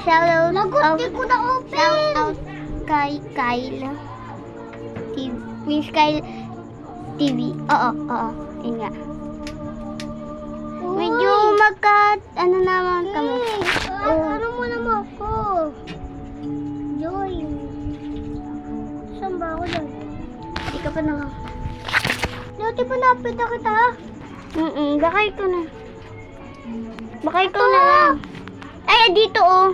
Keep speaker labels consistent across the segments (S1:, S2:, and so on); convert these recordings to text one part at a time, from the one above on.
S1: Shoutout.
S2: Lagot, di ko na open.
S1: Shoutout kay Kyle. Miss Kyle TV. Oo. Yun nga. Medyo ano naman kami.
S2: Ano mo naman ako? Joy. Saan ba ako doon?
S1: Hindi ka pa na.
S2: Dati pa napita kita.
S1: Baka ikaw na. Baka ikaw na lang. Ay, dito oh.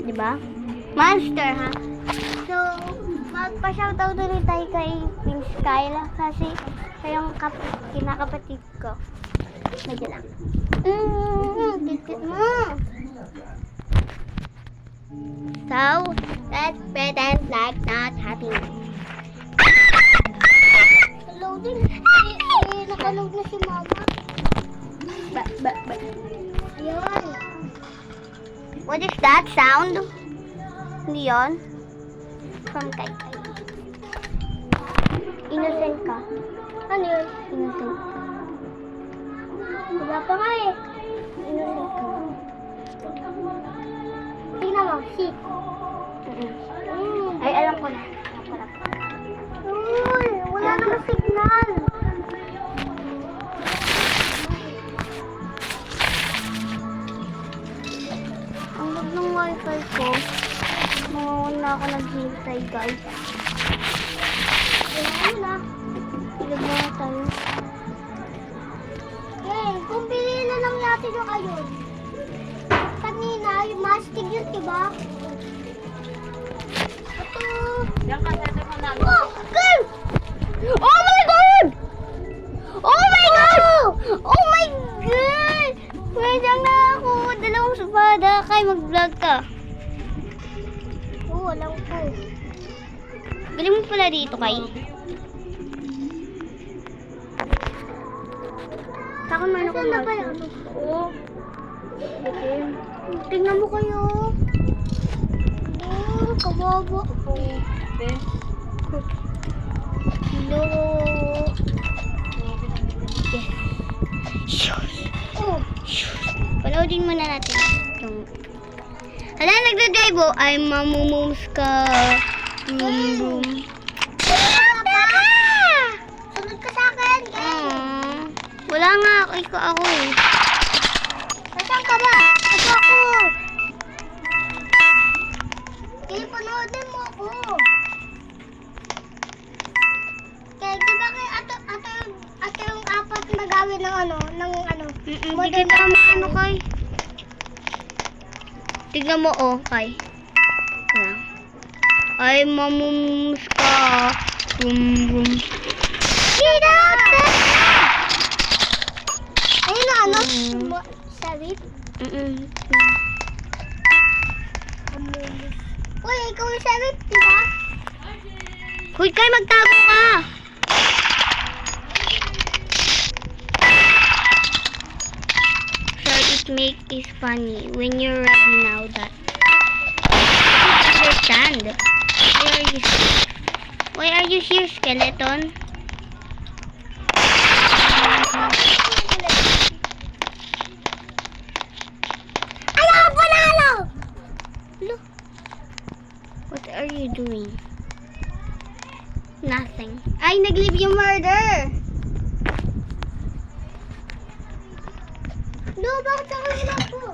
S1: Diba? Monster, ha? So, magpa-shoutout ulit tayo kay Miss Kyle kasi siya yung kinakapatid ko. Medyo lang. Titit mo. So, let's pretend like not happening.
S2: Loading. Nakaload na si mama. Ayun.
S1: What is that sound? Hindi yun? From Kai. Innocent ka.
S2: Ano yun?
S1: Innocent ka.
S2: Wala pa nga eh.
S1: Innocent ka.
S2: Tingnan mo. Si.
S1: Ay, alam ko na.
S2: Uy, wala namang signal.
S1: Ang lag ng wifi ko. Mawawala ako naghihintay, guys.
S2: Ayun na.
S1: Ilag na tayo.
S2: Eh, kung piliin na lang natin yung ayun. Kanina, yung mastig yun, diba? Ito.
S3: Yan kasi mo na.
S2: Oh, girl!
S1: Oh my God! Oh my God! Oh my God! Medang na ako. Dalawang supada. Kay mag-vlog ka.
S2: Oo, alam ko.
S1: Galing mo pala dito, Kay. Saka man ako
S2: Nasaan na ba yun?
S1: Oo. Tingnan mo kayo.
S2: Oh, kawawa.
S1: Hello. Yes. Shush.
S2: Oh,
S1: Panoodin muna natin itong... Hala, nagdadrive oh. Ay, mamumums ka. Boom.
S2: wala pa! Sunod ka sa akin, girl.
S1: Wala nga ako eh.
S2: Nasaan ka ba? Ito ako. Panoodin mo ako. Kaya di ba kay ato yung apat na gawin ng ano?
S1: Hindi kita maano, Kay. Tignan mo oh, Kay. Ayan. Ay, mamumums ka. Boom.
S2: Get out there! Ayun na ano? Sarip? Uy, ikaw yung sarip, di ba?
S1: Hoy, Kay, magtago ka. It make is funny when you're ready now that understand. Why are you here, skeleton?
S2: Ayaw, panalo!
S1: Look. What are you doing? Nothing. Ay, nag-leave yung murder.
S2: No, bakit ako hirap po?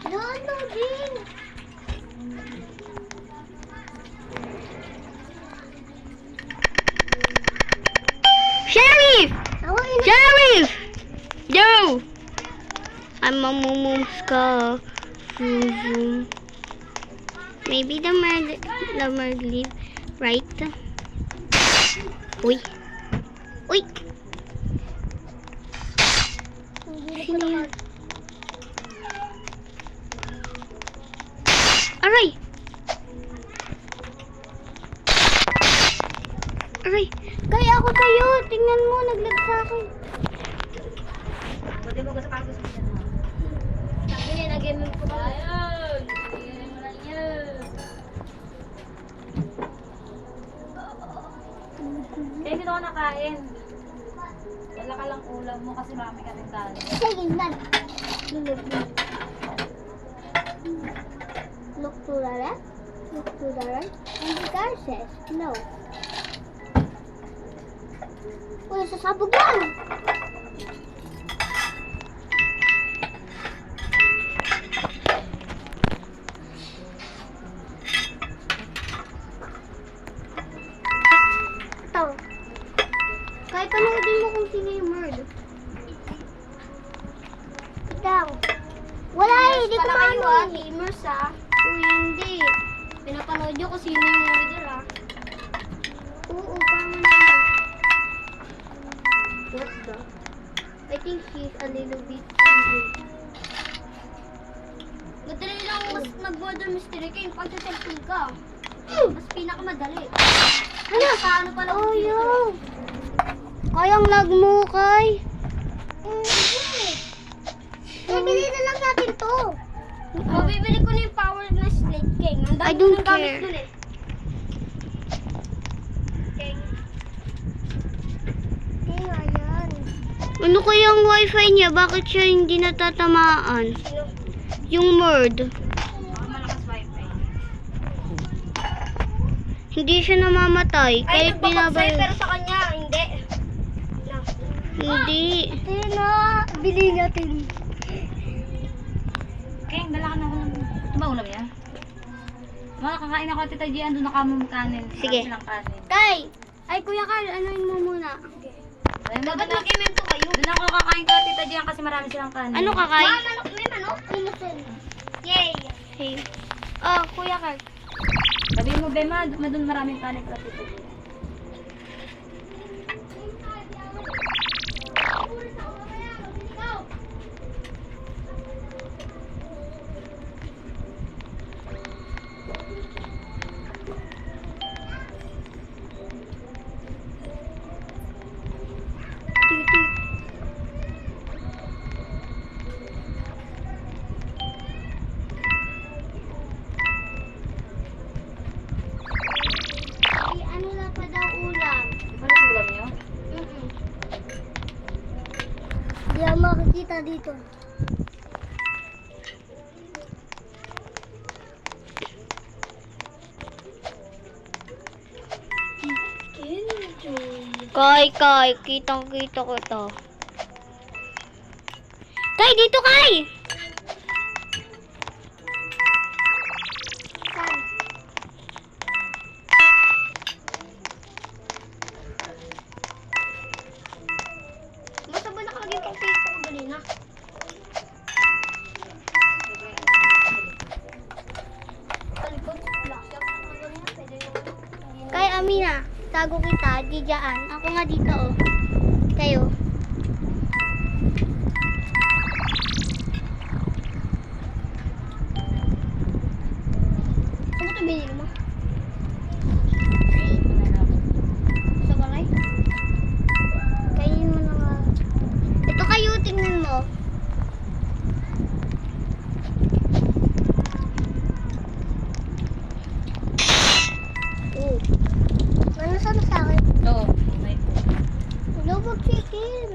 S2: No, din.
S1: Sheriff!
S2: Ako ina.
S1: Sheriff! Yo! I'm mamumums ka. Zoom. Maybe the murder leave, right? Uy. Uy! Sino yan? Aray! Aray, kaya ako sa'yo. Tingnan mo, naglag sa akin.
S3: Pwede mo sa pagos mo dyan.
S2: Sabi niya, nag-game ko ba?
S3: Ayun! Ayun mo lang yun. Kaya hindi ako nakain. Wala ka lang ulam mo kasi marami ka rin dali.
S2: Sige, nan. Look to the left. Look to the right. And the car says, no. Uy, sasabog yan! Ito. Kahit panoodin mo kung sino yung murder. Ikaw. Wala eh, hindi ko maano. Gamers ah. Uy, hindi. Pinapanood nyo kung sino yung murder ah. Oo, paano naman. What the? I think she's a little bit angry. Madali lang mas mag-murder mystery kayo pag detective ka. Mas pinakamadali. Ano? Sa ano pala? Oh, yun.
S1: Kayang lag mo, Kay.
S2: Bibili na lang natin to. Mabibili ko na yung power na Slate King. Ang
S1: I
S2: dami
S1: don't
S2: ko nang gamit
S1: care.
S2: nun eh. King. King, ayan.
S1: Ano kaya ang wifi niya? Bakit siya hindi natatamaan?
S2: Sino?
S1: Yung murd.
S3: Malakas wifi.
S1: Hindi siya namamatay.
S2: Ay,
S1: Kahit
S2: nagbabaksay
S1: binabay.
S2: pero sa kanya, hindi. No.
S1: Hindi.
S2: Tina, bili natin.
S3: Kaya dala ka na ulam. Ito ba ulam yan? Mga kakain ako Tita Gian, doon nakamong kanin.
S1: Sige.
S3: Marami silang kanin.
S1: Kay! Ay, Kuya Carl, anuin mo muna.
S3: Ayun,
S2: Dapat
S3: doon
S2: mag-imento kayo.
S3: doon ako kakain ka Tita Gian kasi marami silang kanin.
S1: Ano ka, Kay?
S2: Manok, may manok. Innocent. Yay.
S1: Hey. Oh, Kuya Carl.
S3: Sabihin mo, Bema, doon maraming kanin pala Tita Gian.
S2: Ay, ano na pa daw ulam?
S3: Ano yung ulam niyo?
S2: Hindi ako makikita dito.
S1: Kay, kitang-kita ko to. Kay, dito, Kay!
S2: Saan? Basta ba nakalagay pang Facebook ko kanina? Sa likod, black shop. Pwede yung...
S1: Kay, Amina, tago kita, di dyan. Ako nga dito, oh. Kayo.
S2: Saan mo ito binili mo? Sa balay?
S1: Kainin mo na nga. Ito kayo, tingnan mo.
S2: Oo. Ano sana sa akin?
S3: Ito. May
S2: Lobog chicken.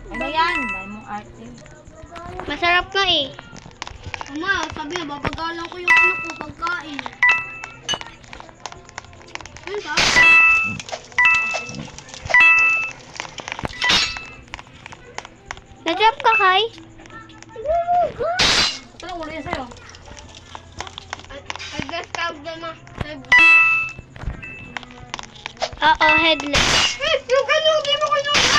S3: ano yan? Dahil mong arte.
S1: Masarap nga eh.
S2: Mama, sabi na, babagalan ko yung anak ko pagkain. Ano ba?
S1: Na-drop ka, Kay?
S3: Ito lang ulo yan sa'yo.
S2: I guess tawag dyan na.
S1: Oo, headless.
S2: Yung kanubi mo kinuha!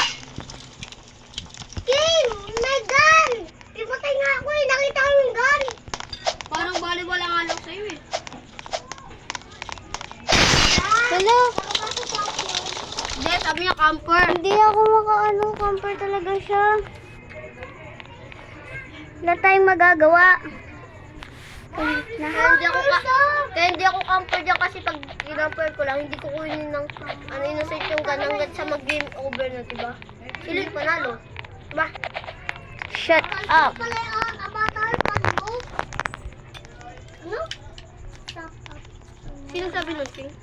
S2: King! May gun! Ipatay nga ako eh. Nakita ko yung gun. Parang baliwala nga lang sa'yo eh.
S1: Hello?
S2: Hindi, sabi niya camper.
S1: Hindi ako makaano, camper talaga siya. Wala tayong magagawa.
S2: Kaya hindi ako camper dyan kasi pag kinamper ko lang, hindi ko kunin ng innocent yung gun hanggat sa mag-game over na, diba? Sila yung panalo. Diba?
S1: Shut up.
S2: Ano? Sino sabi nun, Ching?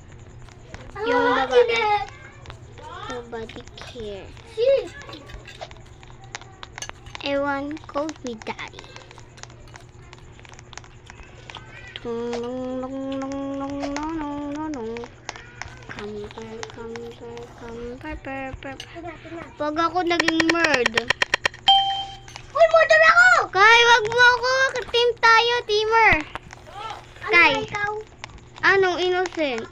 S1: Yung babae. Nobody cares. Everyone calls me daddy. Pag ako naging murd.
S2: Uy, murder ako!
S1: Kay, wag mo ako. Team tayo, teamer. Kay,
S2: Ikaw?
S1: anong innocent?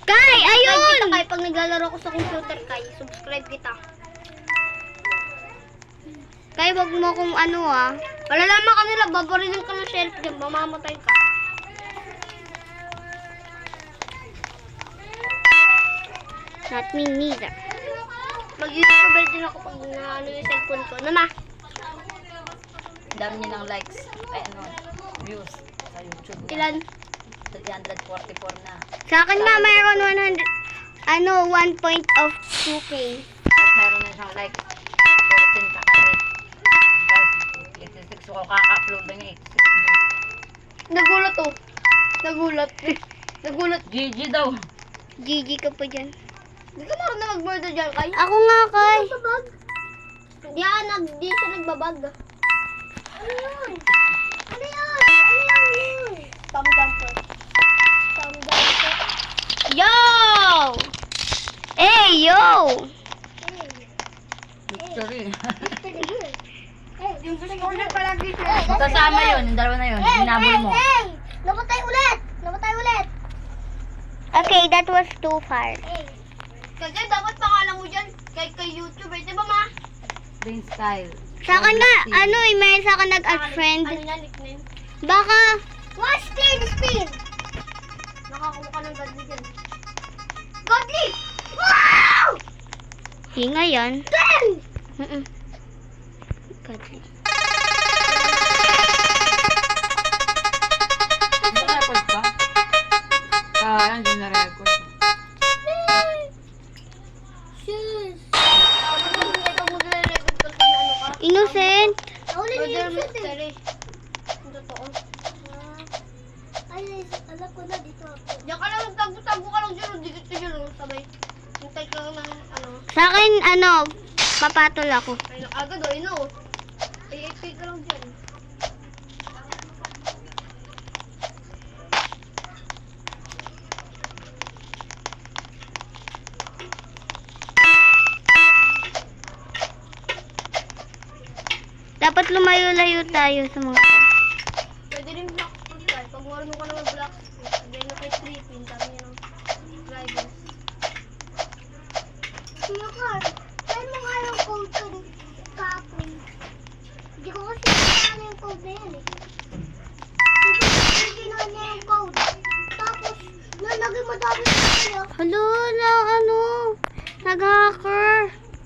S1: Kay, ayun!
S2: Kay, pag naglalaro ko sa computer, Kay, subscribe kita.
S1: Kay, wag mo kung ano ah.
S2: Malalaman ka nila, babarilin ka ng shelf dyan, mamamatay ka.
S1: Not me neither.
S2: Mag-YouTuber din ako pag naano yung cellphone ko. Ano na?
S3: Dami niya ng likes. Ay, ano, views sa YouTube.
S2: Ilan?
S3: 344 na.
S1: Sa akin nga, mayroon 1 point of 2K.
S3: At meron na siyang like 14 kakalit. Tapos 86 ko kaka-upload na niya 86 views.
S2: Nagulat oh. Nagulat. Nagulat.
S3: GG daw.
S1: GG ka pa dyan.
S2: Hindi ka marunong na mag-murder dyan, Kay.
S1: Ako nga, Kay.
S2: Nagbabag? Di siya nagbabag. Ano yun? Ano yun? Ano yun? Thumb jumper. Thumb jumper.
S1: Yo! Hey, yo!
S3: Victory.
S2: Pretty good. Hey, yung gusto ko na palagi siya.
S3: Kasama yun, yung dalawa na yun. Hinabol mo.
S2: Hey! Namatay ulit! Namatay ulit!
S1: Okay, that was too far.
S2: Hey! Kaya dapat pangalan mo dyan kay YouTuber, di ba ma?
S3: Brain style.
S1: Sa akin nga, ano eh, may sa akin nag-add friend.
S2: Ano na nickname?
S1: Baka,
S2: What spin? Nakakuha ka ng godly dyan. Godly! Wow!
S1: hinga yan.
S2: 10!
S1: Mm-mm. Godly.
S3: Nag-record ka? Kaya, hindi na-record.
S2: Sis! Ito mo nire-record ko sa ano ka?
S1: Innocent.
S2: Murder mystery. Ang totoo. Ay, alam ko na dito ako. Diyan ka lang, magtago-tago ka lang dyan. Dikit ka dyan, sabay. Hintay ka lang ng ano.
S1: Sa akin, ano, papatol ako.
S2: Ay, agad o, ino. Ay, hintay ka lang dyan.
S1: Dapat lumayo-layo tayo sa mga...
S2: Pwede rin black subscribe. Pag marunong ka naman black subscribe, then na kay Trippin, sabi niya ng subscribers. Kuya Carl, try mo nga yung code ko kapon. Hindi ko kasi ano yung code na yan eh. Hindi na niya yung code. Tapos, nalagay mo dami sa kanya.
S1: Hello, na ano, nag-hacker.